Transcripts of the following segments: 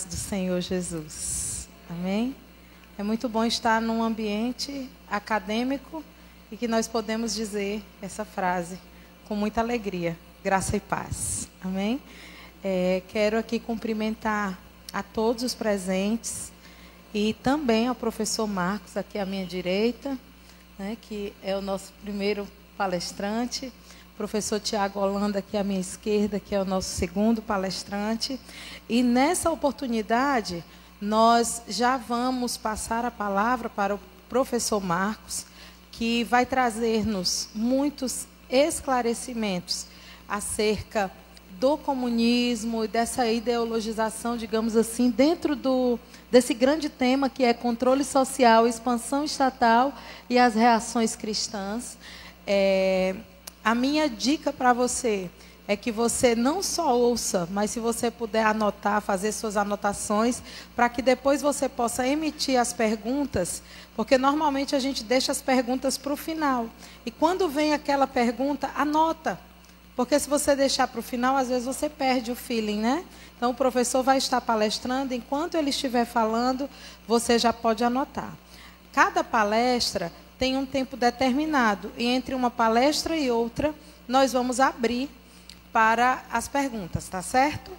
paz do Senhor Jesus. Amém? É muito bom estar num ambiente acadêmico e que nós podemos dizer essa frase com muita alegria. Graça e paz. Amém? Quero aqui cumprimentar a todos os presentes e também ao professor Marcos, aqui à minha direita, né, que é o nosso primeiro palestrante. Professor Tiago Holanda, aqui à minha esquerda, que é o nosso segundo palestrante. E nessa oportunidade, nós já vamos passar a palavra para o professor Marcos, que vai trazer-nos muitos esclarecimentos acerca do comunismo e dessa ideologização, digamos assim, dentro desse grande tema que é controle social, expansão estatal e as reações cristãs. A minha dica para você é que você não só ouça, mas se você puder anotar, fazer suas anotações, para que depois você possa emitir as perguntas, porque normalmente a gente deixa as perguntas para o final. E quando vem aquela pergunta, anota. Porque se você deixar para o final, às vezes você perde o feeling, né? Então o professor vai estar palestrando, enquanto ele estiver falando, você já pode anotar. Cada palestra tem um tempo determinado, e entre uma palestra e outra, nós vamos abrir para as perguntas, tá certo?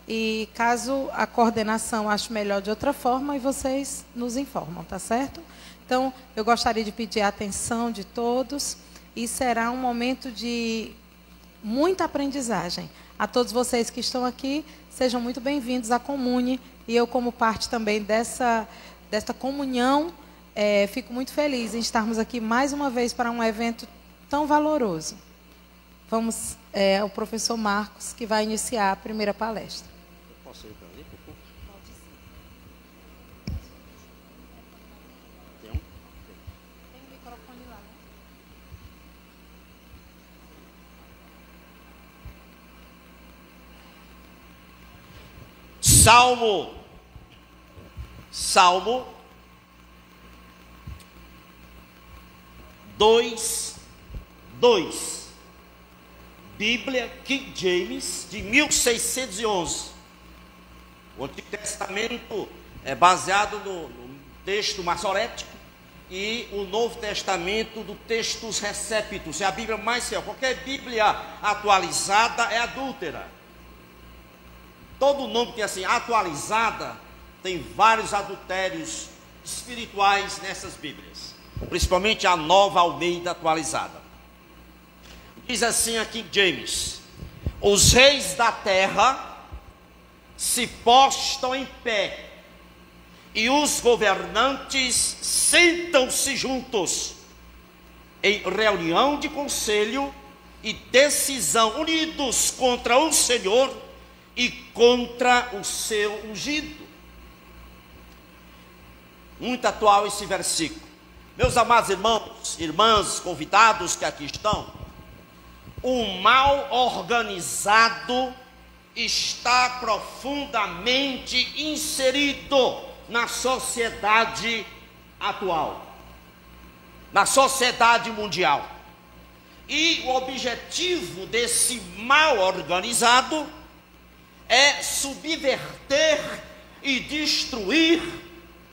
E caso a coordenação ache melhor de outra forma, vocês nos informam, tá certo? Então, eu gostaria de pedir a atenção de todos, e será um momento de muita aprendizagem. A todos vocês que estão aqui, sejam muito bem-vindos à Comune, e eu, como parte também desta comunhão, fico muito feliz em estarmos aqui mais uma vez para um evento tão valoroso. Vamos ao professor Marcos, que vai iniciar a primeira palestra. Posso ir para ali? Pode sim. Tem um? Tem um microfone lá, né? Salmo 2:2. Bíblia King James, de 1611. O Antigo Testamento é baseado no texto maçorético e o Novo Testamento do Textus Receptus. É a Bíblia mais fiel. Qualquer Bíblia atualizada é adúltera. Todo nome que é assim, atualizada, tem vários adultérios espirituais nessas Bíblias. Principalmente a Nova Almeida atualizada. Diz assim a King James: os reis da terra se postam em pé, e os governantes sentam-se juntos, em reunião de conselho e decisão, unidos contra o Senhor e contra o seu ungido. Muito atual esse versículo. Meus amados irmãos, irmãs, convidados que aqui estão, o mal organizado está profundamente inserido na sociedade atual, na sociedade mundial. E o objetivo desse mal organizado é subverter e destruir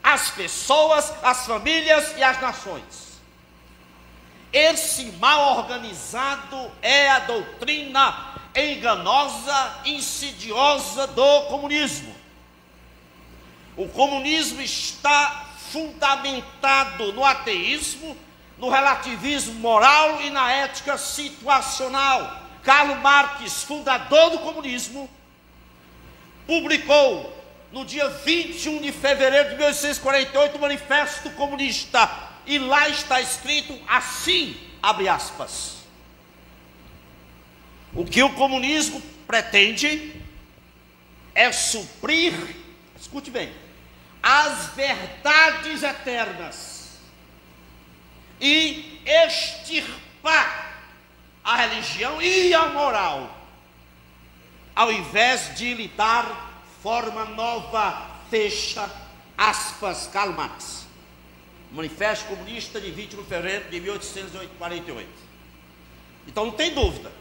as pessoas, as famílias e as nações. Esse mal organizado é a doutrina enganosa, insidiosa do comunismo. O comunismo está fundamentado no ateísmo, no relativismo moral e na ética situacional. Karl Marx, fundador do comunismo, publicou no dia 21 de fevereiro de 1848 o Manifesto Comunista. E lá está escrito assim, abre aspas: o que o comunismo pretende é suprir, escute bem, as verdades eternas e extirpar a religião e a moral, ao invés de lhe dar forma nova, fecha aspas, Karl Marx. Manifesto Comunista de 21 de fevereiro de 1848. Então não tem dúvida.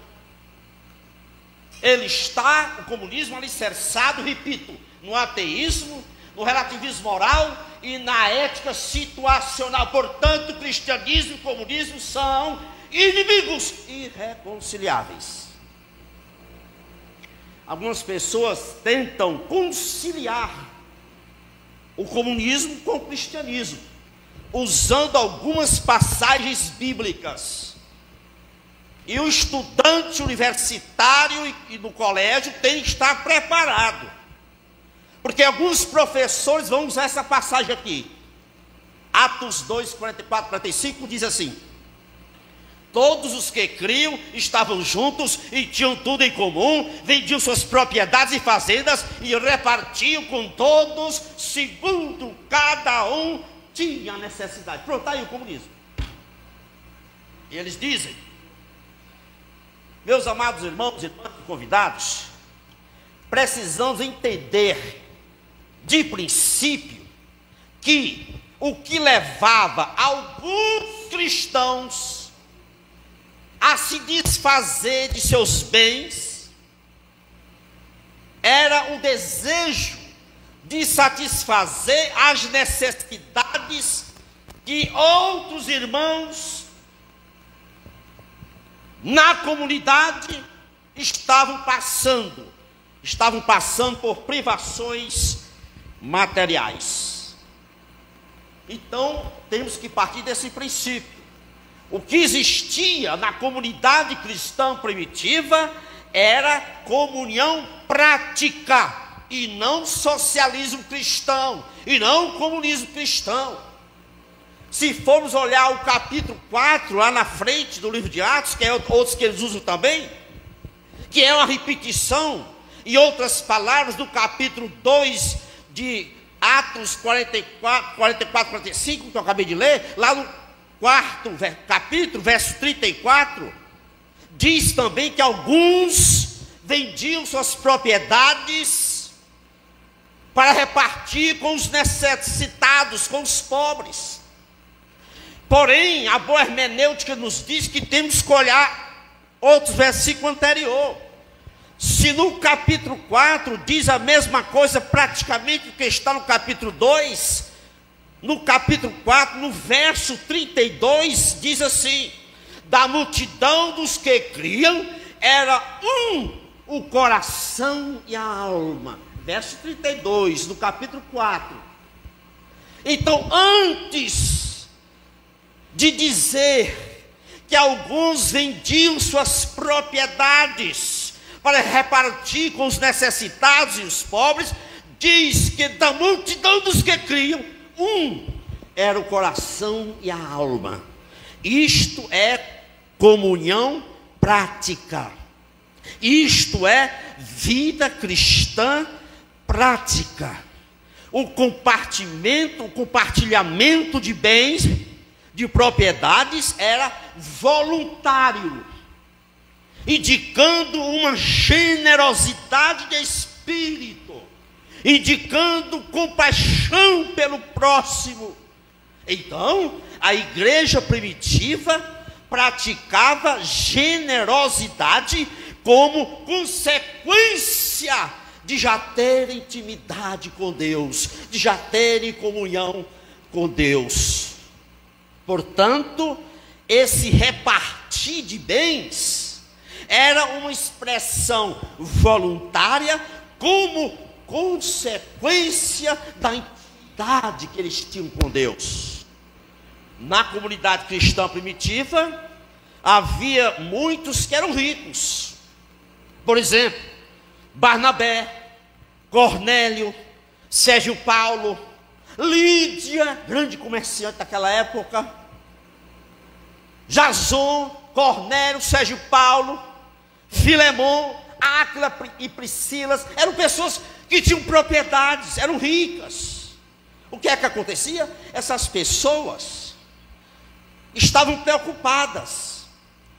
o comunismo alicerçado, repito, no ateísmo, no relativismo moral e na ética situacional. Portanto, o cristianismo e o comunismo são inimigos irreconciliáveis. Algumas pessoas tentam conciliar o comunismo com o cristianismo, usando algumas passagens bíblicas. E o estudante universitário e do colégio tem que estar preparado, porque alguns professores vão usar essa passagem aqui. Atos 2, 44, 45 diz assim: todos os que criam estavam juntos e tinham tudo em comum, vendiam suas propriedades e fazendas e repartiam com todos, segundo cada um tinha necessidade. Pronto, está aí o comunismo. E eles dizem, meus amados irmãos e irmãs convidados, precisamos entender de princípio que o que levava alguns cristãos a se desfazer de seus bens era o desejo de satisfazer as necessidades que outros irmãos na comunidade estavam passando por privações materiais. Então, temos que partir desse princípio. O que existia na comunidade cristã primitiva era comunhão prática, e não socialismo cristão, e não comunismo cristão. Se formos olhar o capítulo 4, lá na frente do livro de Atos, que é outros que eles usam também, que é uma repetição, em outras palavras, do capítulo 2 de Atos 44, 45, que eu acabei de ler, lá no quarto capítulo, verso 34, diz também que alguns vendiam suas propriedades para repartir com os necessitados, com os pobres. Porém, a boa hermenêutica nos diz que temos que olhar outros versículos anteriores. Se no capítulo 4 diz a mesma coisa praticamente que está no capítulo 2, no capítulo 4, no verso 32, diz assim: da multidão dos que criam, era o coração e a alma. Verso 32, no capítulo 4. Então, antes de dizer que alguns vendiam suas propriedades para repartir com os necessitados e os pobres, diz que da multidão dos que criam, era o coração e a alma. Isto é comunhão prática. Isto é vida cristã prática. O compartilhamento de bens, de propriedades, era voluntário, indicando uma generosidade de espírito, indicando compaixão pelo próximo. Então, a igreja primitiva praticava generosidade como consequência de já ter intimidade com Deus, de já ter comunhão com Deus. Portanto, esse repartir de bens era uma expressão voluntária como consequência da intimidade que eles tinham com Deus. Na comunidade cristã primitiva, havia muitos que eram ricos. Por exemplo, Barnabé, Cornélio, Sérgio Paulo, Lídia, grande comerciante daquela época, Jason, Cornélio, Sérgio Paulo, Filemon, Áquila e Priscila, eram pessoas que tinham propriedades, eram ricas. O que é que acontecia? Essas pessoas estavam preocupadas.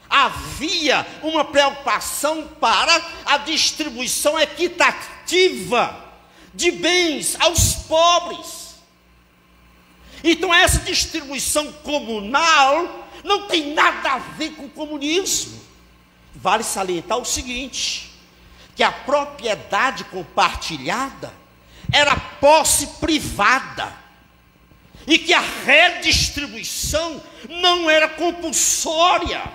Havia uma preocupação para a distribuição equitativa de bens aos pobres. Então essa distribuição comunal não tem nada a ver com o comunismo. Vale salientar o seguinte: que a propriedade compartilhada era posse privada e que a redistribuição não era compulsória,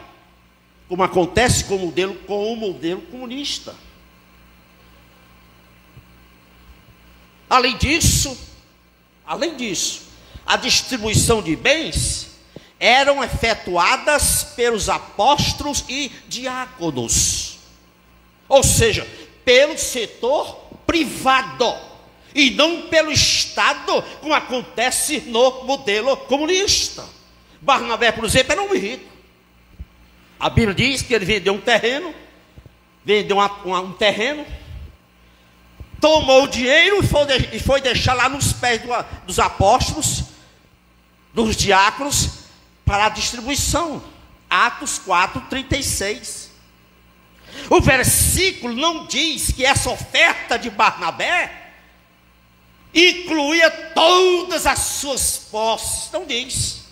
como acontece com o modelo comunista. Além disso, a distribuição de bens eram efetuadas pelos apóstolos e diáconos, ou seja, pelo setor privado, e não pelo Estado, como acontece no modelo comunista. Barnabé, por exemplo, era um rico. A Bíblia diz que ele vendeu um terreno, um terreno, tomou o dinheiro e foi deixar lá nos pés dos apóstolos, dos diáconos, para a distribuição. Atos 4:36. O versículo não diz que essa oferta de Barnabé incluía todas as suas posses, não diz.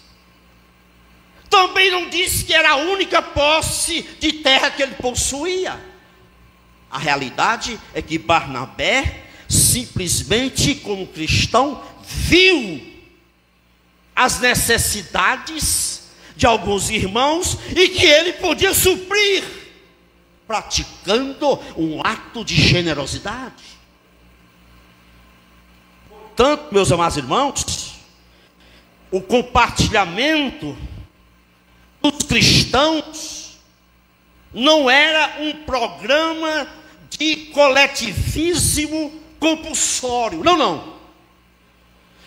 Também não diz que era a única posse de terra que ele possuía. A realidade é que Barnabé, simplesmente como cristão, viu as necessidades de alguns irmãos e que ele podia suprir, praticando um ato de generosidade. Portanto, meus amados irmãos, o compartilhamento dos cristãos não era um programa de coletivismo compulsório, não.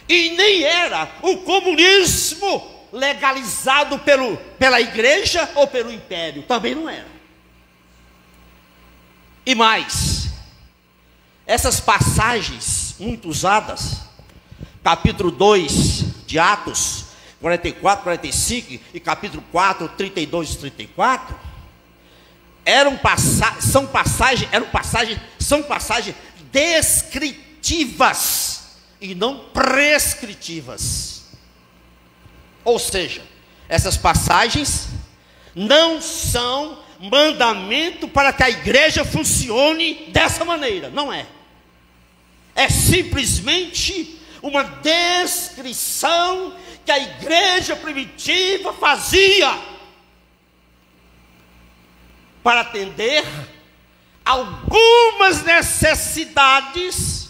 E nem era o comunismo legalizado pela igreja ou pelo império, também não era. E mais, essas passagens muito usadas, capítulo 2 de Atos, 44, 45 e capítulo 4, 32 e 34, são passagens descritivas e não prescritivas. Ou seja, essas passagens não são mandamento para que a igreja funcione dessa maneira, não é. É simplesmente uma descrição que a igreja primitiva fazia para atender algumas necessidades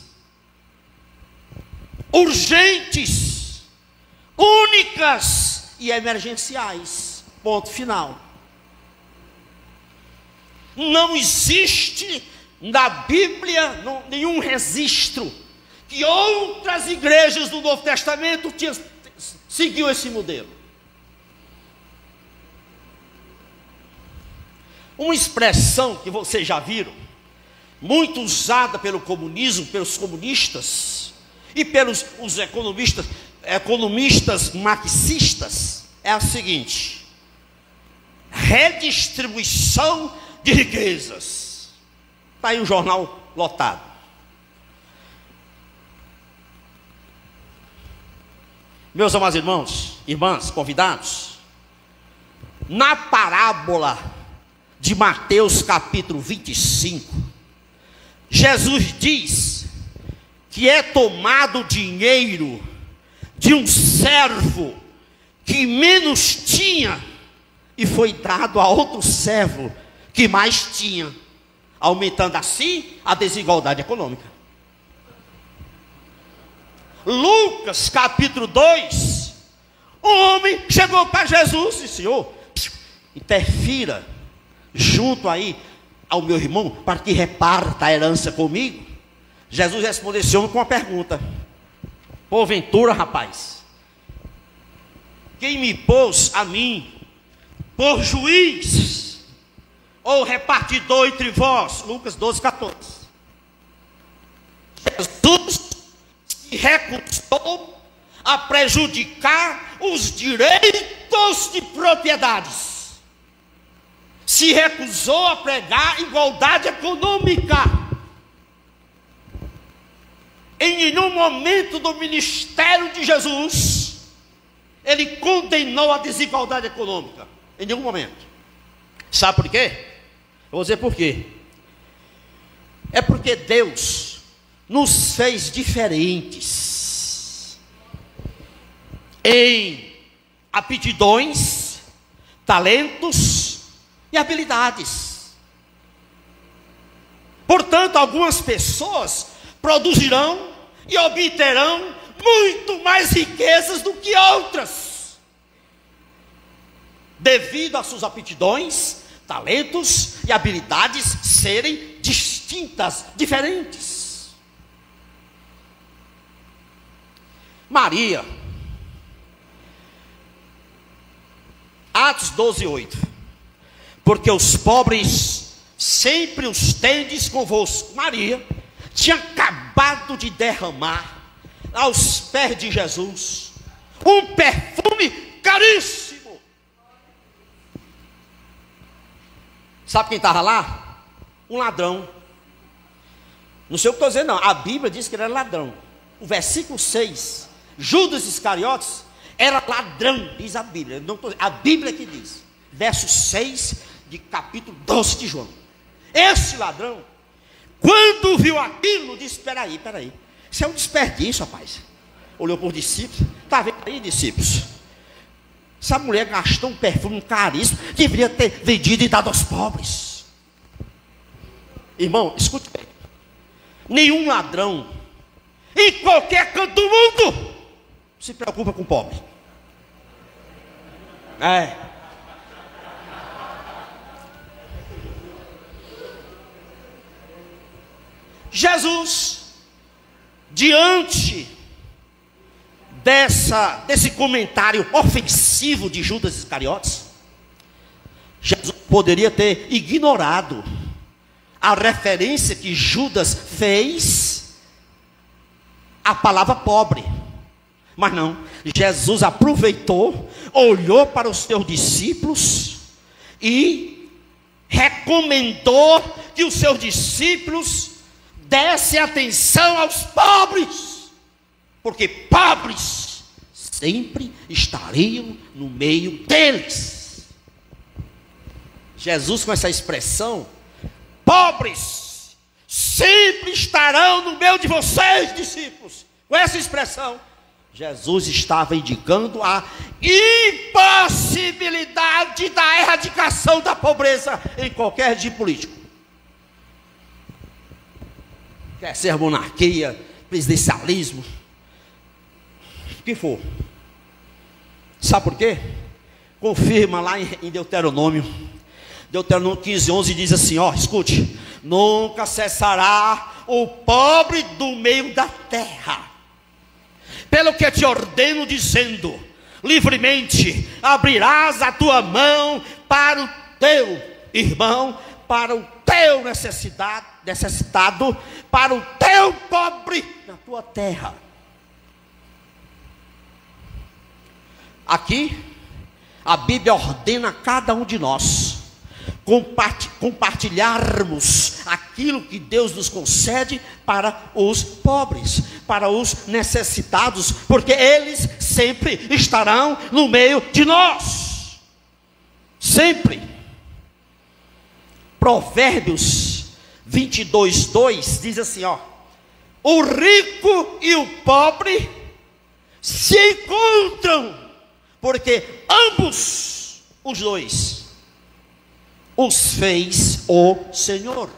urgentes, únicas e emergenciais. Ponto final. Não existe na Bíblia nenhum registro que outras igrejas do Novo Testamento seguiu esse modelo. Uma expressão que vocês já viram, muito usada pelo comunismo, pelos comunistas e pelos os economistas marxistas, é a seguinte: redistribuição de riquezas. Está aí o jornal lotado. Meus amados irmãos, irmãs, convidados, na parábola de Mateus capítulo 25, Jesus diz que é tomado dinheiro de um servo que menos tinha e foi dado a outro servo que mais tinha, aumentando assim a desigualdade econômica. Lucas capítulo 2, um homem chegou para Jesus e disse: Senhor, interfira junto aí ao meu irmão para que reparta a herança comigo. Jesus respondeu esse homem com uma pergunta: porventura, rapaz, quem me pôs a mim por juiz ou repartidor entre vós? Lucas 12, 14. Jesus se recusou a prejudicar os direitos de propriedades, se recusou a pregar igualdade econômica. Em nenhum momento do ministério de Jesus ele condenou a desigualdade econômica, em nenhum momento. Sabe por quê? Eu vou dizer por quê. É porque Deus nos fez diferentes em aptidões, talentos e habilidades. Portanto, algumas pessoas produzirão e obterão muito mais riquezas do que outras, devido às suas aptidões, talentos e habilidades serem distintas, diferentes. Maria, Atos 12:8, porque os pobres sempre os tendes convosco. Maria tinha acabado de derramar aos pés de Jesus um perfume caríssimo. Sabe quem estava lá? Um ladrão. Não sei o que estou dizendo, não. A Bíblia diz que ele era ladrão. O versículo 6, Judas Iscariotes era ladrão, diz a Bíblia. Não tô, a Bíblia que diz, verso 6 de capítulo 12 de João. Esse ladrão, quando viu aquilo, disse: espera aí, isso é um desperdício, rapaz. Olhou para os discípulos: está vendo aí, discípulos? Essa mulher gastou um perfume caríssimo, deveria ter vendido e dado aos pobres. Irmão, escute bem. Nenhum ladrão, em qualquer canto do mundo, se preocupa com o pobre. Jesus, diante desse comentário ofensivo de Judas Iscariotes, Jesus poderia ter ignorado a referência que Judas fez à palavra pobre. Mas não, Jesus aproveitou, olhou para os seus discípulos e recomendou que os seus discípulos dessem atenção aos pobres, porque pobres sempre estariam no meio deles. Jesus, com essa expressão, pobres sempre estarão no meio de vocês, discípulos, com essa expressão, Jesus estava indicando a impossibilidade da erradicação da pobreza em qualquer regime político. Quer ser monarquia, presidencialismo, o que for. Sabe por quê? Confirma lá em Deuteronômio 15:11 diz assim, ó, escute: nunca cessará o pobre do meio da terra, pelo que te ordeno, dizendo: livremente abrirás a tua mão para o teu irmão, para o teu necessitado, para o teu pobre na tua terra. Aqui a Bíblia ordena a cada um de nós compartilharmos aquilo que Deus nos concede para os pobres, para os necessitados, porque eles sempre estarão no meio de nós, sempre. Provérbios 22:2 diz assim, ó: o rico e o pobre se encontram, porque ambos os dois os fez o Senhor.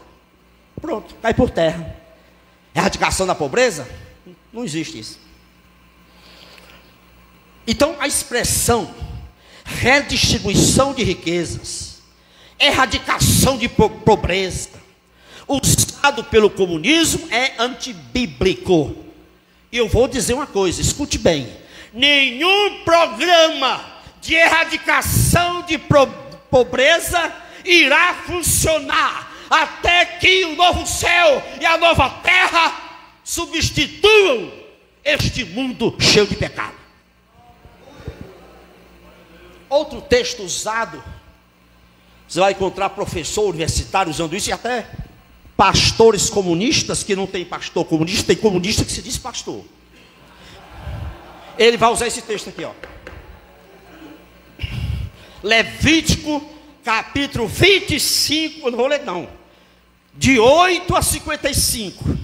Pronto, cai por terra. Erradicação da pobreza? Não existe isso. Então a expressão redistribuição de riquezas, erradicação de pobreza, usado pelo comunismo, é antibíblico. E eu vou dizer uma coisa, escute bem: nenhum programa de erradicação de pobreza irá funcionar até que o novo céu e a nova terra substituam este mundo cheio de pecado. Outro texto usado, você vai encontrar professor universitário usando isso, e até pastores comunistas, que não tem pastor comunista, tem comunista que se diz pastor. Ele vai usar esse texto aqui, ó. Levítico capítulo 25, eu não vou ler não, de 8 a 55.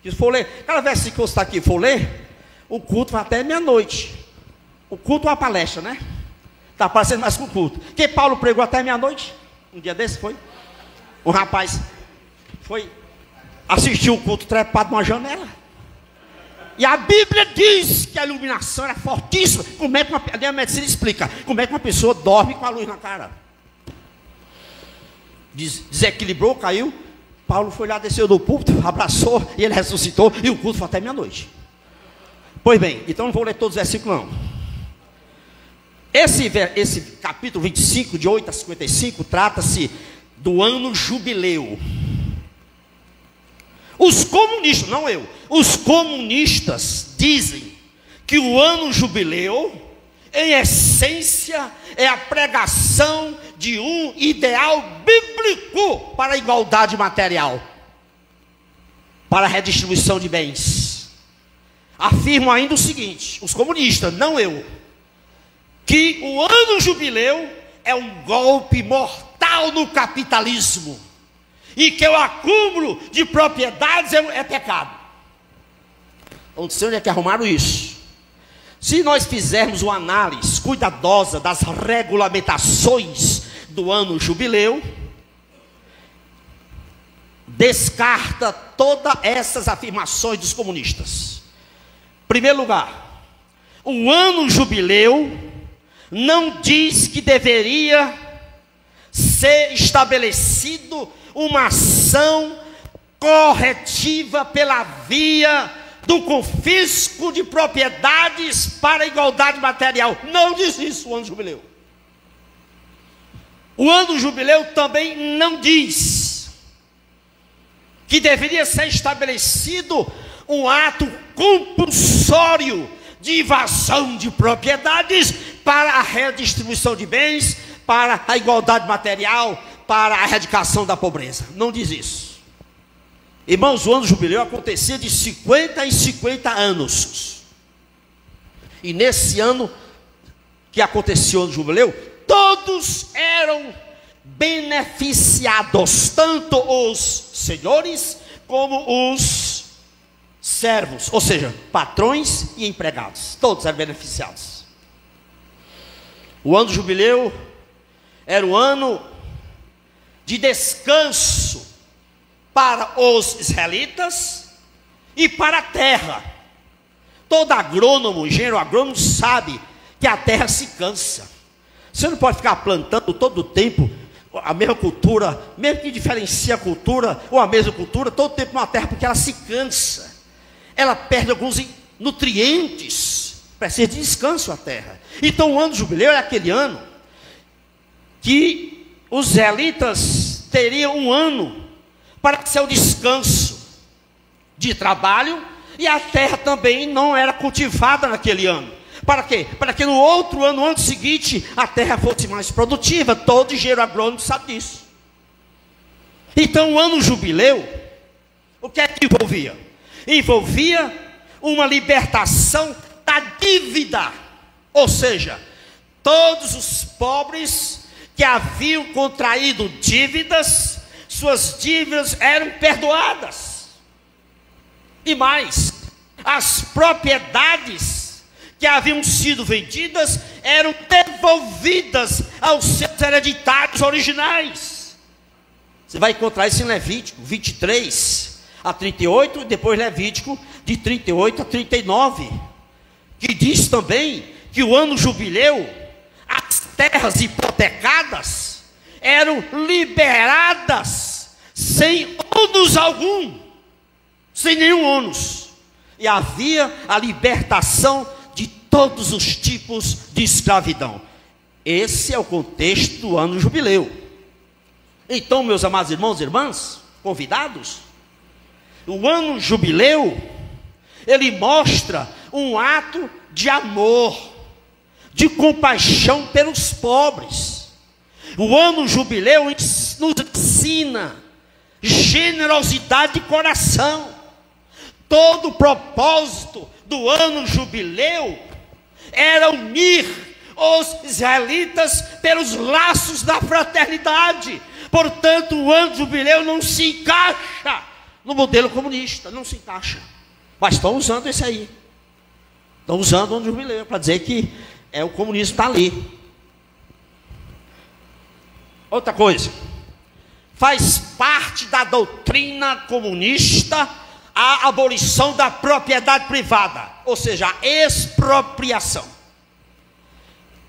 Se for ler, cada versículo que você está aqui for ler, o culto vai até meia-noite. O culto é uma palestra, né? Está parecendo mais com o culto. Que Paulo pregou até meia-noite. Um dia desse foi. Um rapaz foi assistir o culto trepado numa janela. E a Bíblia diz que a iluminação era fortíssima. Como é que a medicina explica? Como é que uma pessoa dorme com a luz na cara? Desequilibrou, caiu. Paulo foi lá, desceu do púlpito, abraçou, e ele ressuscitou, e o culto foi até meia-noite. Pois bem, então não vou ler todos os versículos não. Esse capítulo 25, de 8 a 55, trata-se do ano jubileu. Os comunistas, não eu, os comunistas dizem que o ano jubileu, em essência, é a pregação de um ideal bíblico para a igualdade material, para a redistribuição de bens. Afirmam ainda o seguinte, os comunistas, não eu, que o ano jubileu é um golpe mortal no capitalismo e que o acúmulo de propriedades é pecado. Não sei onde é que arrumaram isso. Se nós fizermos uma análise cuidadosa das regulamentações do ano jubileu, descarta todas essas afirmações dos comunistas. Em primeiro lugar, o ano jubileu não diz que deveria ser estabelecido uma ação corretiva pela via do confisco de propriedades para a igualdade material. Não diz isso o ano jubileu. O ano jubileu também não diz que deveria ser estabelecido um ato compulsório de invasão de propriedades para a redistribuição de bens, para a igualdade material, para a erradicação da pobreza. Não diz isso. Irmãos, o ano jubileu acontecia de 50 em 50 anos. E nesse ano que aconteceu o ano jubileu, todos eram beneficiados, tanto os senhores como os servos, ou seja, patrões e empregados, todos eram beneficiados. O ano jubileu era o ano de descanso para os israelitas e para a terra. Todo agrônomo, engenheiro agrônomo sabe que a terra se cansa. Você não pode ficar plantando todo o tempo a mesma cultura, mesmo que diferencie a cultura ou a mesma cultura, todo o tempo numa terra, porque ela se cansa. Ela perde alguns nutrientes, precisa de descanso a terra. Então o ano jubileu é aquele ano que os israelitas teriam um ano para seu descanso de trabalho, e a terra também não era cultivada naquele ano. Para quê? Para que no outro ano, no ano seguinte, a terra fosse mais produtiva. Todo engenheiro agrônomo sabe disso. Então o ano jubileu, o que é que envolvia? Envolvia uma libertação da dívida, ou seja, todos os pobres que haviam contraído dívidas, suas dívidas eram perdoadas. E mais, as propriedades que haviam sido vendidas eram devolvidas aos seus hereditários originais. Você vai encontrar isso em Levítico 23 a 38, e depois Levítico de 38 a 39, que diz também que o ano jubileu, as terras hipotecadas eram liberadas sem ônus algum, sem nenhum ônus, e havia a libertação de todos os tipos de escravidão. Esse é o contexto do ano jubileu. Então, meus amados irmãos e irmãs, convidados, o ano jubileu, ele mostra um ato de amor, de compaixão pelos pobres. O ano jubileu nos ensina generosidade de coração. Todo o propósito do ano jubileu era unir os israelitas pelos laços da fraternidade, Portanto, o ano de jubileu não se encaixa no modelo comunista, não se encaixa. Mas estão usando esse aí. Estão usando o ano de jubileu para dizer que o comunismo está ali. Outra coisa, faz parte da doutrina comunista a abolição da propriedade privada, ou seja, a expropriação.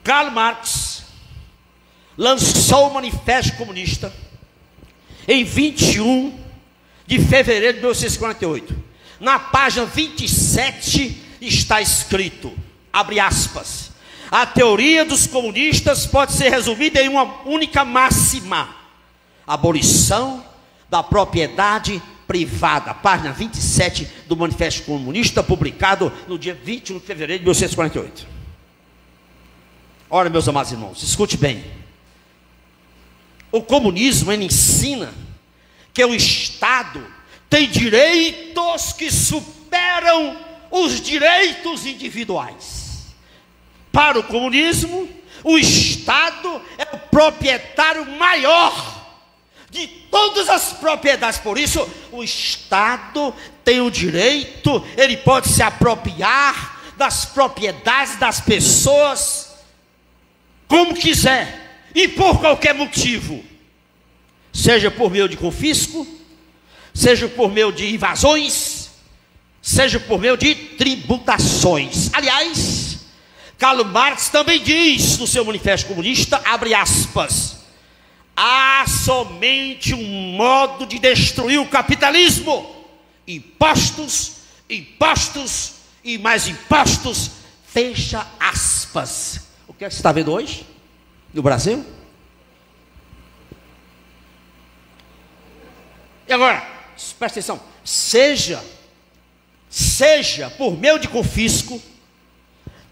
Karl Marx lançou o Manifesto Comunista em 21 de fevereiro de 1948. Na página 27 está escrito, abre aspas, a teoria dos comunistas pode ser resumida em uma única máxima: abolição da propriedade privada. Página 27 do Manifesto Comunista, publicado no dia 21 de fevereiro de 1948. Ora, meus amados irmãos, escute bem. O comunismo, ele ensina que o Estado tem direitos que superam os direitos individuais. Para o comunismo, o Estado é o proprietário maior de todas as propriedades. Por isso, o Estado tem o direito, ele pode se apropriar das propriedades das pessoas como quiser e por qualquer motivo, seja por meio de confisco, seja por meio de invasões, seja por meio de tributações. Aliás, Karl Marx também diz no seu Manifesto Comunista, abre aspas, há somente um modo de destruir o capitalismo: impostos, impostos e mais impostos, fecha aspas. O que é que você está vendo hoje no Brasil? E agora, presta atenção, seja por meio de confisco,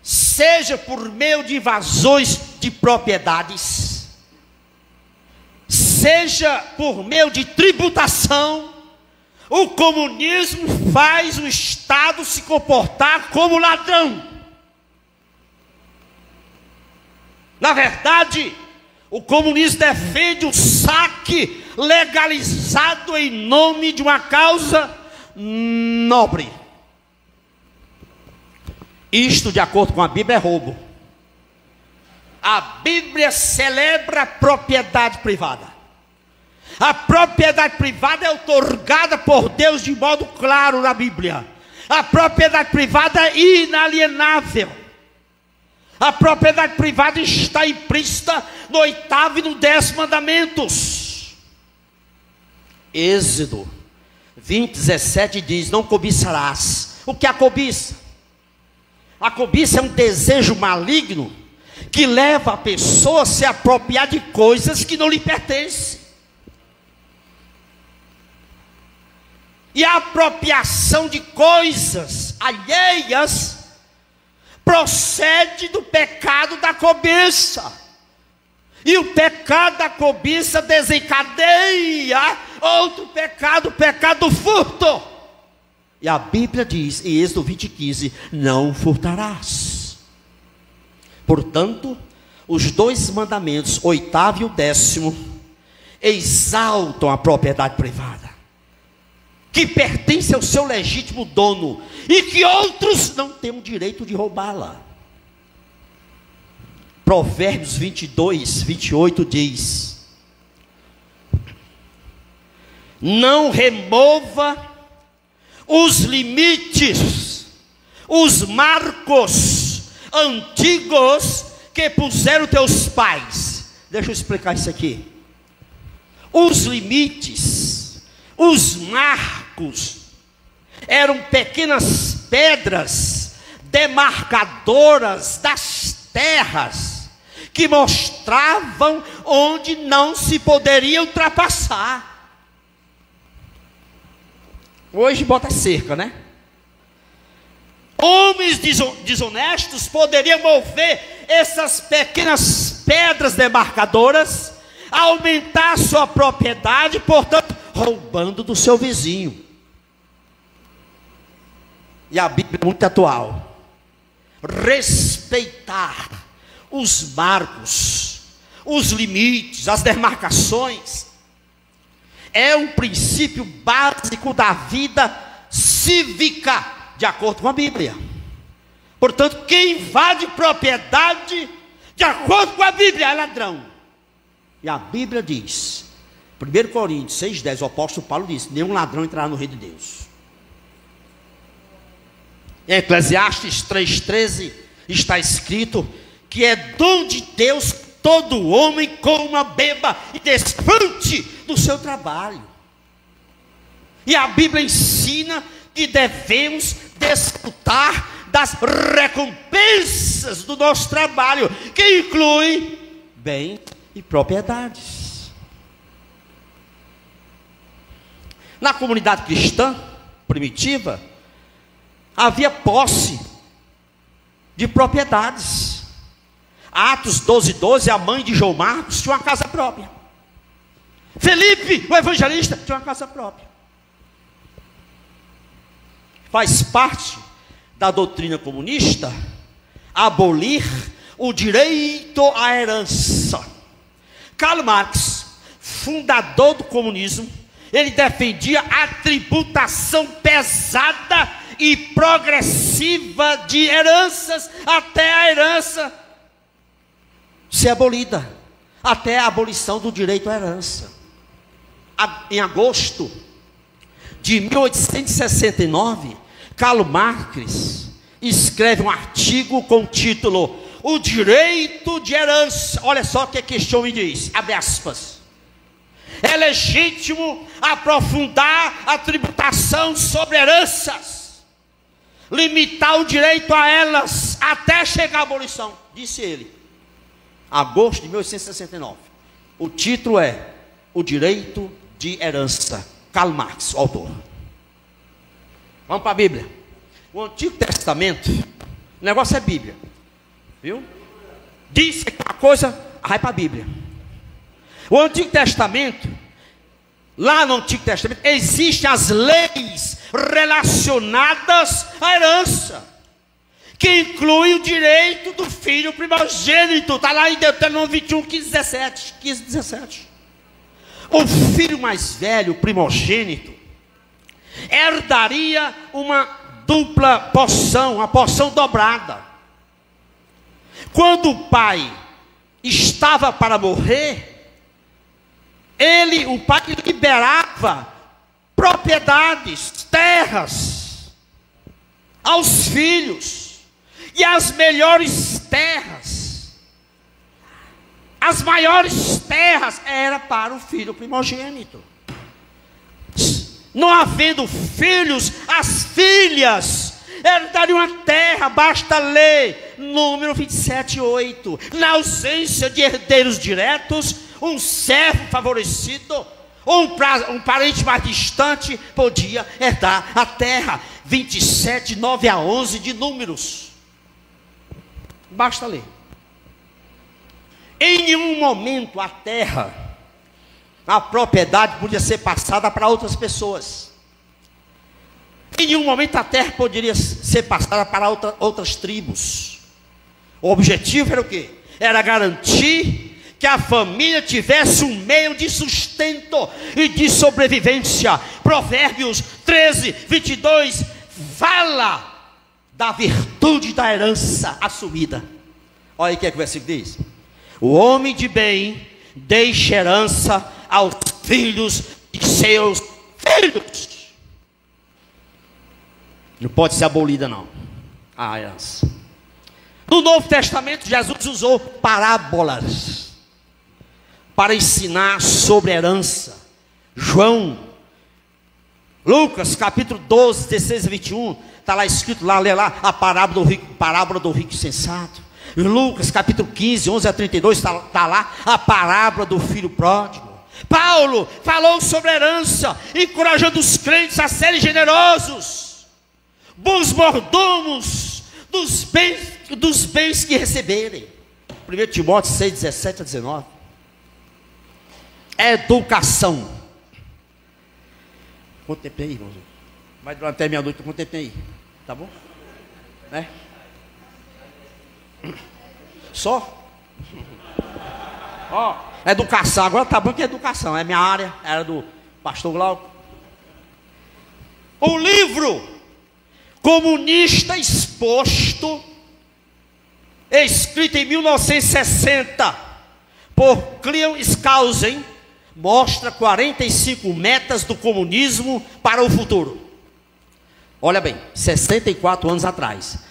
seja por meio de invasões de propriedades, seja por meio de tributação, o comunismo faz o Estado se comportar como ladrão. Na verdade, o comunismo defende o saque legalizado em nome de uma causa nobre. Isto, de acordo com a Bíblia, é roubo. A Bíblia celebra a propriedade privada. A propriedade privada é outorgada por Deus de modo claro na Bíblia. A propriedade privada é inalienável. A propriedade privada está implícita no 8º e no 10º mandamentos. Êxodo 20:17 diz, não cobiçarás. O que é a cobiça? A cobiça é um desejo maligno que leva a pessoa a se apropriar de coisas que não lhe pertencem. E a apropriação de coisas alheias procede do pecado da cobiça. E o pecado da cobiça desencadeia outro pecado, o pecado do furto. E a Bíblia diz, em Êxodo 20:15, não furtarás. Portanto, os 2 mandamentos, 8º e o 10º, exaltam a propriedade privada, que pertence ao seu legítimo dono, e que outros não têm o direito de roubá-la. Provérbios 22:28 diz, não remova os limites, os marcos antigos que puseram teus pais. Deixa eu explicar isso aqui. Os limites, os marcos, eram pequenas pedras demarcadoras das terras, que mostravam onde não se poderia ultrapassar. Hoje bota cerca, né? Homens desonestos poderiam mover essas pequenas pedras demarcadoras, aumentar sua propriedade, portanto, roubando do seu vizinho. E a Bíblia é muito atual. Respeitar os marcos, os limites, as demarcações, é um princípio básico da vida cívica, de acordo com a Bíblia. Portanto, quem invade propriedade, de acordo com a Bíblia, é ladrão. E a Bíblia diz, 1 Coríntios 6,10, o apóstolo Paulo diz: nenhum ladrão entrará no reino de Deus. Em Eclesiastes 3,13 está escrito que é dom de Deus todo homem coma, beba e desfrute do seu trabalho. E a Bíblia ensina que devemos desfrutar das recompensas do nosso trabalho, que inclui bens e propriedades. Na comunidade cristã primitiva, havia posse de propriedades. Atos 12:12, a mãe de João Marcos tinha uma casa própria. Felipe, o evangelista, tinha uma casa própria. Faz parte da doutrina comunista abolir o direito à herança. Karl Marx, fundador do comunismo, ele defendia a tributação pesada e progressiva de heranças, até a herança ser abolida, até a abolição do direito à herança. Em agosto de 1869, Karl Marx escreve um artigo com o título O Direito de Herança. Olha só o que este homem diz, abre aspas: é legítimo aprofundar a tributação sobre heranças, limitar o direito a elas até chegar à abolição, disse ele. Agosto de 1869. O título é O Direito de Herança. Karl Marx, o autor. Vamos para a Bíblia. O Antigo Testamento, o negócio é Bíblia, viu? Diz que uma coisa, vai para a Bíblia. O Antigo Testamento, lá no Antigo Testamento, existem as leis relacionadas à herança, que inclui o direito do filho primogênito. Está lá em Deuteronômio 21, 15, 17. O filho mais velho, primogênito, herdaria uma dupla porção, uma porção dobrada. Quando o pai estava para morrer, o pai liberava propriedades, terras aos filhos. E as melhores terras, as maiores terras, era para o filho primogênito. Não havendo filhos, as filhas herdariam a terra. Basta ler número 27:8. Na ausência de herdeiros diretos, um servo favorecido, um parente mais distante, podia herdar a terra. 27:9-11 de Números. Basta ler. Em nenhum momento a terra, a propriedade podia ser passada para outras pessoas. Em nenhum momento a terra poderia ser passada para outras tribos. O objetivo era o quê? Era garantir que a família tivesse um meio de sustento e de sobrevivência. Provérbios 13:22 fala da virtude da herança assumida. Olha aí o que é que o versículo diz: o homem de bem deixa herança aos filhos de seus filhos. Não pode ser abolida não, a herança. No Novo Testamento, Jesus usou parábolas para ensinar sobre herança. Lucas capítulo 12, 16-21, está lá escrito, lê lá a parábola do rico sensato. Lucas capítulo 15, 11-32, está lá a parábola do filho pródigo. Paulo falou sobre herança, encorajando os crentes a serem generosos, bons mordomos dos bens que receberem. 1 Timóteo 6, 17-19. Educação. Quanto tempo tem aí, irmãos? Vai durar até meia-noite, quanto tempo tem aí? Tá bom? Né? Só? Ó, educação. Agora tá bom que é educação. É minha área, era do Pastor Glauco. O livro Comunista Exposto, escrito em 1960 por Cleo Skousen, mostra 45 metas do comunismo para o futuro. Olha bem, 64 anos atrás.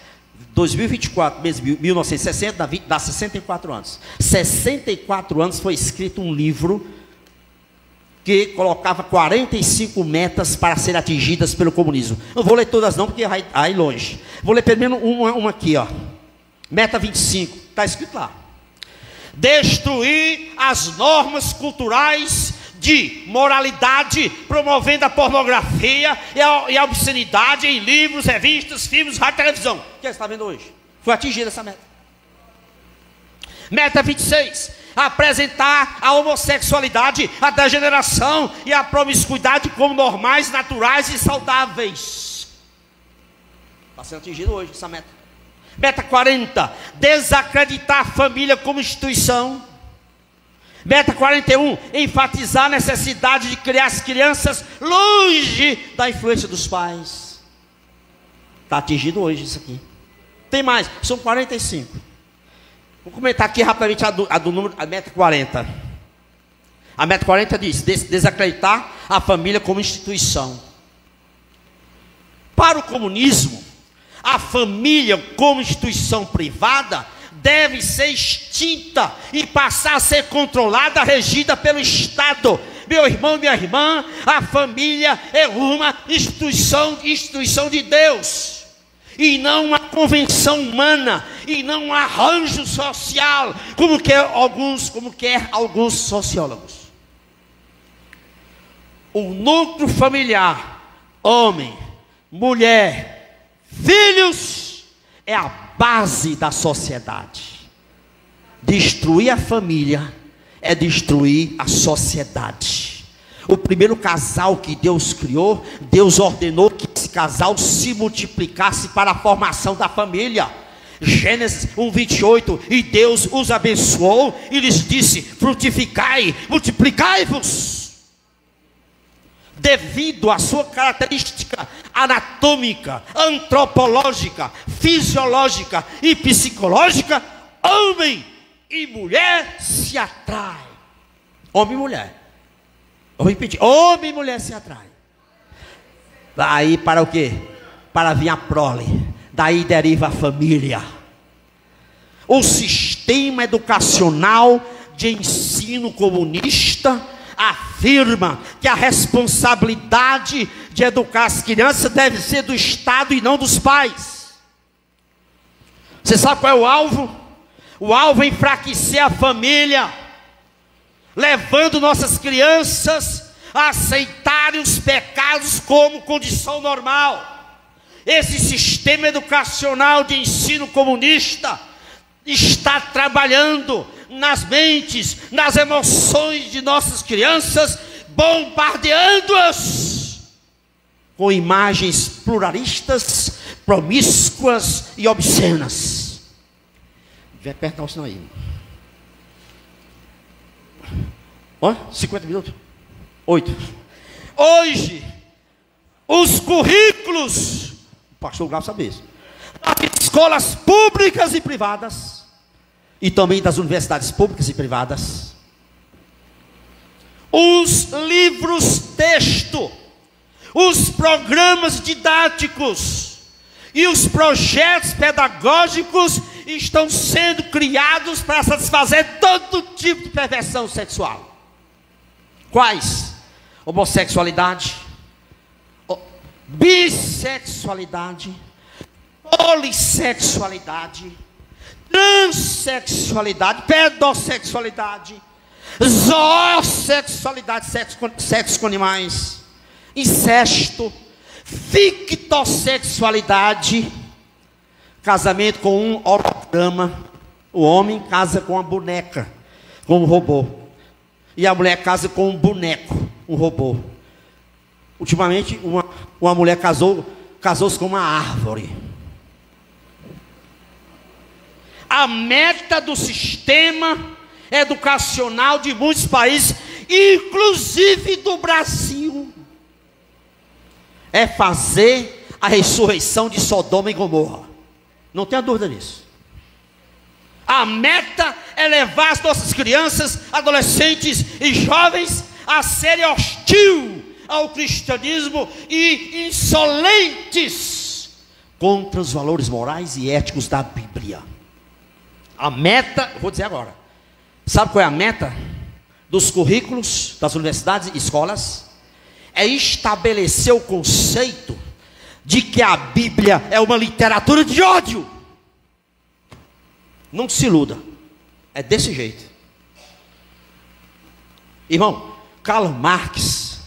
2024, mesmo 1960, dá 64 anos. 64 anos foi escrito um livro que colocava 45 metas para serem atingidas pelo comunismo. Não vou ler todas não, porque vai aí longe. Vou ler pelo menos uma aqui, ó. Meta 25, está escrito lá. Destruir as normas culturais de moralidade, promovendo a pornografia e a obscenidade em livros, revistas, filmes, rádio e televisão. O que você está vendo hoje? Foi atingida essa meta. Meta 26. Apresentar a homossexualidade, a degeneração e a promiscuidade como normais, naturais e saudáveis. Está sendo atingido hoje essa meta. Meta 40. Desacreditar a família como instituição. Meta 41. Enfatizar a necessidade de criar as crianças longe da influência dos pais. Está atingido hoje isso aqui. Tem mais, são 45. Vou comentar aqui rapidamente a meta 40. A meta 40 diz: desacreditar a família como instituição. Para o comunismo, a família como instituição privada deve ser extinta e passar a ser controlada, regida pelo Estado. Meu irmão, minha irmã, a família é uma instituição de Deus, e não uma convenção humana, e não um arranjo social, como quer alguns sociólogos. O núcleo familiar, homem, mulher, filhos, é a base da sociedade. Destruir a família é destruir a sociedade. O primeiro casal que Deus criou, Deus ordenou que esse casal se multiplicasse para a formação da família. Gênesis 1:28, e Deus os abençoou e lhes disse: frutificai, multiplicai-vos. Devido à sua característica anatômica, antropológica, fisiológica e psicológica, homem e mulher se atraem. Homem e mulher. Vou repetir: homem e mulher se atraem. Daí para o quê? Para vir a prole. Daí deriva a família. O sistema educacional de ensino comunista afirma que a responsabilidade de educar as crianças deve ser do Estado e não dos pais. Você sabe qual é o alvo? O alvo é enfraquecer a família, levando nossas crianças a aceitarem os pecados como condição normal. Esse sistema educacional de ensino comunista está trabalhando nas mentes, nas emoções de nossas crianças, bombardeando-as com imagens pluralistas, promíscuas e obscenas. Vem apertar o sinal aí. 50 minutos? 8. Hoje, os currículos, o pastor Glauco sabe isso, das escolas públicas e privadas, e também das universidades públicas e privadas, os livros texto, os programas didáticos e os projetos pedagógicos estão sendo criados para satisfazer todo tipo de perversão sexual. Quais? Homossexualidade, bissexualidade, polissexualidade, transexualidade, pedossexualidade, zoossexualidade, sexo com animais, incesto, fictossexualidade, casamento com um holograma. O homem casa com uma boneca, com um robô, e a mulher casa com um boneco, um robô. Ultimamente uma mulher casou-se com uma árvore. A meta do sistema educacional de muitos países, inclusive do Brasil, é fazer a ressurreição de Sodoma e Gomorra. Não tenha dúvida nisso. A meta é levar as nossas crianças, adolescentes e jovens a serem hostil ao cristianismo e insolentes contra os valores morais e éticos da Bíblia. A meta, eu vou dizer agora, sabe qual é a meta dos currículos das universidades e escolas? É estabelecer o conceito de que a Bíblia é uma literatura de ódio. Não se iluda, é desse jeito. Irmão, Karl Marx,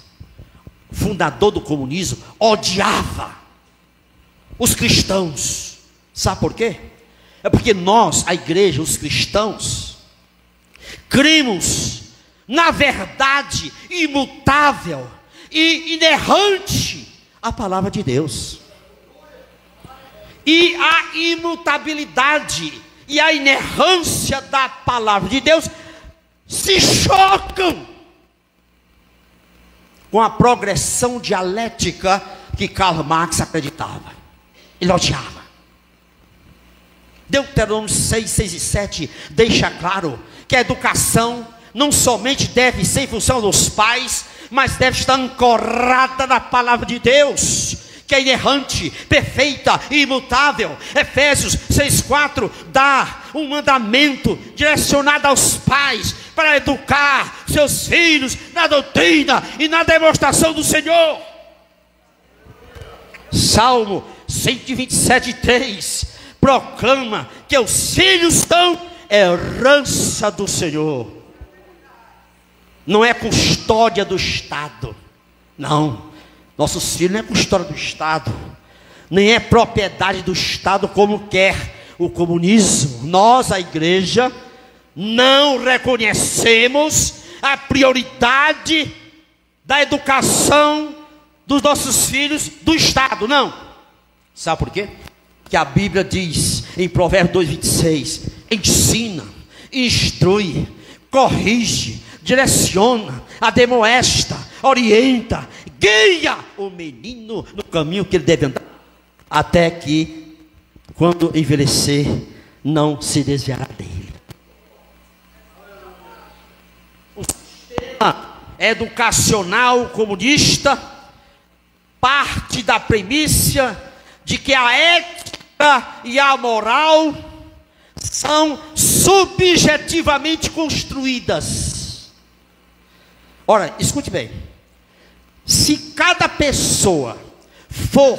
fundador do comunismo, odiava os cristãos. Sabe por quê? É porque nós, a igreja, os cristãos, cremos na verdade imutável e inerrante a palavra de Deus. E a imutabilidade e a inerrância da palavra de Deus se chocam com a progressão dialética que Karl Marx acreditava. Ele odiava. Deuteronômio 6, 6 e 7 deixa claro que a educação não somente deve ser em função dos pais, mas deve estar ancorada na palavra de Deus, que é inerrante, perfeita e imutável. Efésios 6,4 dá um mandamento direcionado aos pais para educar seus filhos na doutrina e na demonstração do Senhor. Salmo 127,3 proclama que os filhos são herança do Senhor. Não é custódia do Estado. Não. Nossos filhos não é custódia do Estado, nem é propriedade do Estado como quer o comunismo. Nós, a igreja, não reconhecemos a prioridade da educação dos nossos filhos do Estado, não. Sabe por quê? Que a Bíblia diz em Provérbios 2,26: ensina, instrui, corrige, direciona, admoesta, orienta, guia o menino no caminho que ele deve andar, até que, quando envelhecer, não se desviará dele. O sistema educacional comunista parte da premissa de que a ética e a moral são subjetivamente construídas. Ora, escute bem. Se cada pessoa for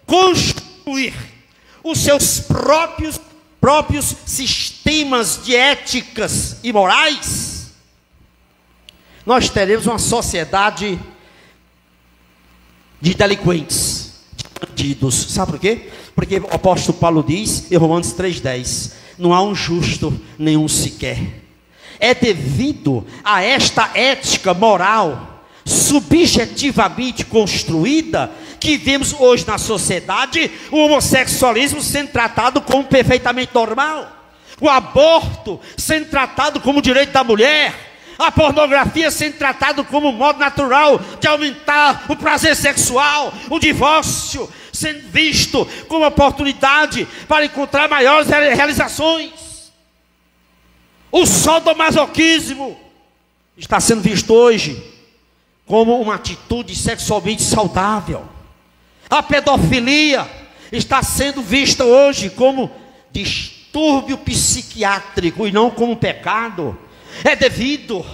construir os seus próprios sistemas de éticas e morais, nós teremos uma sociedade de delinquentes, de bandidos. Sabe por quê? Porque o apóstolo Paulo diz em Romanos 3,10: não há um justo, nenhum sequer. É devido a esta ética moral subjetivamente construída que vemos hoje na sociedade o homossexualismo sendo tratado como perfeitamente normal, o aborto sendo tratado como direito da mulher, a pornografia sendo tratado como modo natural de aumentar o prazer sexual, o divórcio sendo visto como oportunidade para encontrar maiores realizações, o sadomasoquismo está sendo visto hoje como uma atitude sexualmente saudável. A pedofilia está sendo vista hoje como distúrbio psiquiátrico e não como pecado. É devido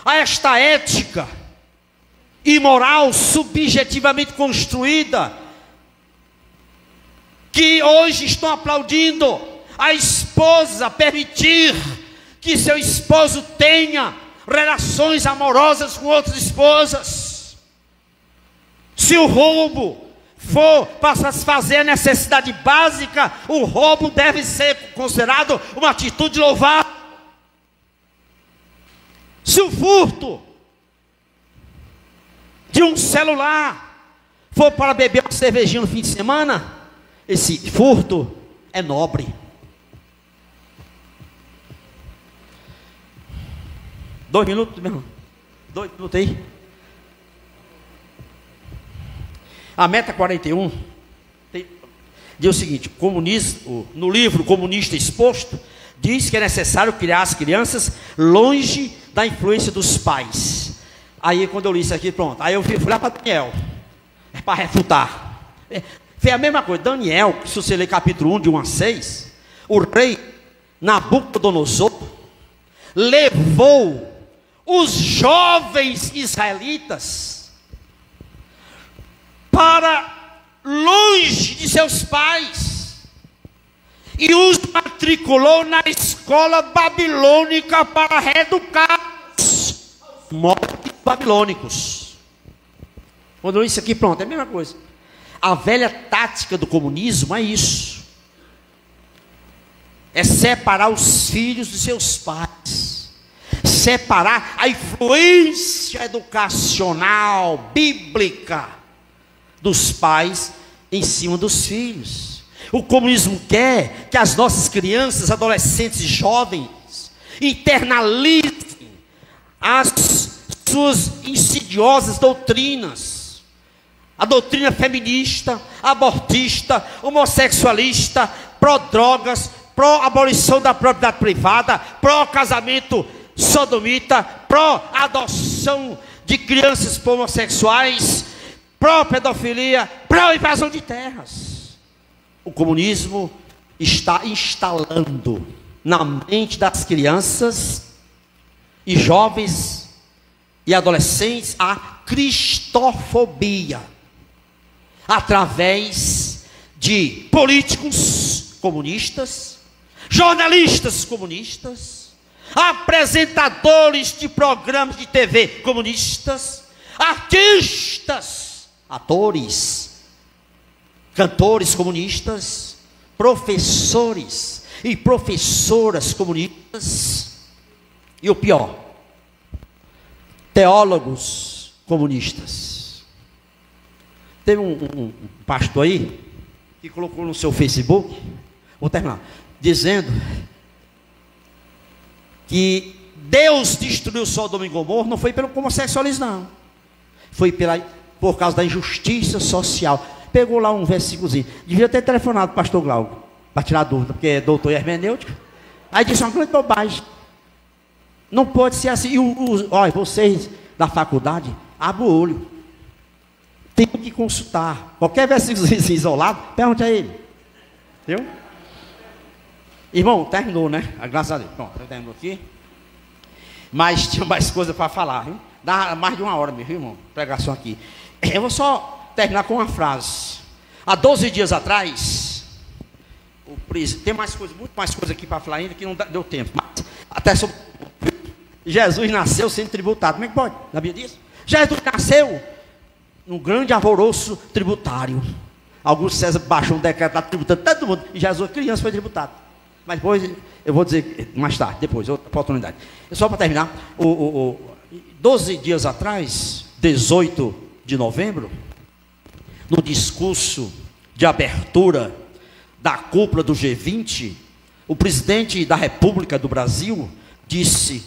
a esta ética imoral subjetivamente construída que hoje estão aplaudindo a esposa permitir que seu esposo tenha relações amorosas com outras esposas. Se o roubo for para satisfazer a necessidade básica, o roubo deve ser considerado uma atitude louvável. Se o furto de um celular for para beber uma cervejinha no fim de semana, esse furto é nobre. 2 minutos, meu irmão. 2 minutos aí. A meta 41 diz o seguinte: no livro Comunista Exposto, diz que é necessário criar as crianças longe da influência dos pais. Aí quando eu li isso aqui, pronto, aí eu fui lá para Daniel, para refutar. Foi a mesma coisa. Daniel, se você ler capítulo 1, de 1 a 6, o rei Nabucodonosor levou os jovens israelitas para longe de seus pais e os matriculou na escola babilônica para reeducá-los aos modos babilônicos. Quando eu li isso aqui, pronto, é a mesma coisa. A velha tática do comunismo é isso: é separar os filhos dos seus pais, separar a influência educacional, bíblica dos pais em cima dos filhos. O comunismo quer que as nossas crianças, adolescentes e jovens internalizem as suas insidiosas doutrinas. A doutrina feminista, abortista, homossexualista, pró-drogas, pró-abolição da propriedade privada, pró-casamento sodomita, pró-adoção de crianças homossexuais, pró-pedofilia, pró-invasão de terras. O comunismo está instalando na mente das crianças e jovens e adolescentes a cristofobia, através de políticos comunistas, jornalistas comunistas, apresentadores de programas de TV comunistas, artistas, atores, cantores comunistas, professores e professoras comunistas, e o pior, teólogos comunistas. Teve um pastor aí que colocou no seu Facebook, vou terminar, dizendo que Deus destruiu Sodoma e Gomorra não foi pelo homossexualismo, não, foi por causa da injustiça social. Pegou lá um versículozinho, devia ter telefonado para o pastor Glauco para tirar dúvida, porque é doutor em hermenêutica. Aí disse uma grande bobagem, não pode ser assim. Olha, vocês da faculdade, abra o olho, tem que consultar qualquer versículo isolado, pergunte a ele, entendeu? Irmão, terminou, né? Graças a Deus. Pronto, terminou aqui. Mas tinha mais coisa para falar, viu? Dá mais de 1 hora mesmo, irmão, pregação aqui. Eu vou só terminar com uma frase. Há 12 dias atrás, tem mais coisa, muito mais coisa aqui para falar ainda, que não deu tempo. Mas, até sobre Jesus nasceu sendo tributado. Como é que pode? Sabia disso? Jesus nasceu num grande alvoroço tributário. Augusto César baixou um decreto lá tributando todo mundo, e Jesus, criança, foi tributado. Mas depois, eu vou dizer mais tarde, depois, outra oportunidade. Só para terminar, 12 dias atrás, 18 de novembro, no discurso de abertura da cúpula do G20, o presidente da República do Brasil disse,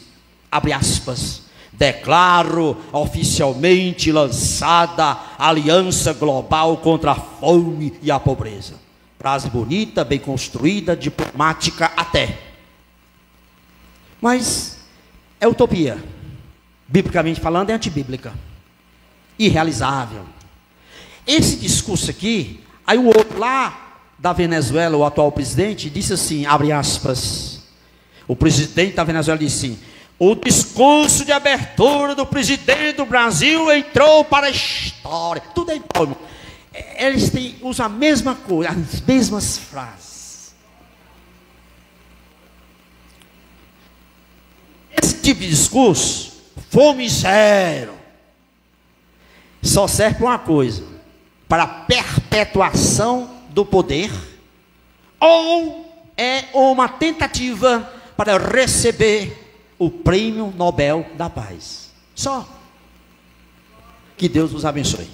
abre aspas, declaro oficialmente lançada a Aliança Global contra a Fome e a Pobreza. Frase bonita, bem construída, diplomática até. Mas é utopia. Biblicamente falando, é antibíblica. Irrealizável. Esse discurso aqui, aí o outro lá da Venezuela, o atual presidente, disse assim, abre aspas, o presidente da Venezuela disse assim, o discurso de abertura do presidente do Brasil entrou para a história. Tudo é igual, irmão. Eles usam a mesma coisa, as mesmas frases. Esse tipo de discurso, fome zero, só serve para uma coisa, para a perpetuação do poder, ou é uma tentativa para receber o Prêmio Nobel da Paz. Só. Que Deus nos abençoe.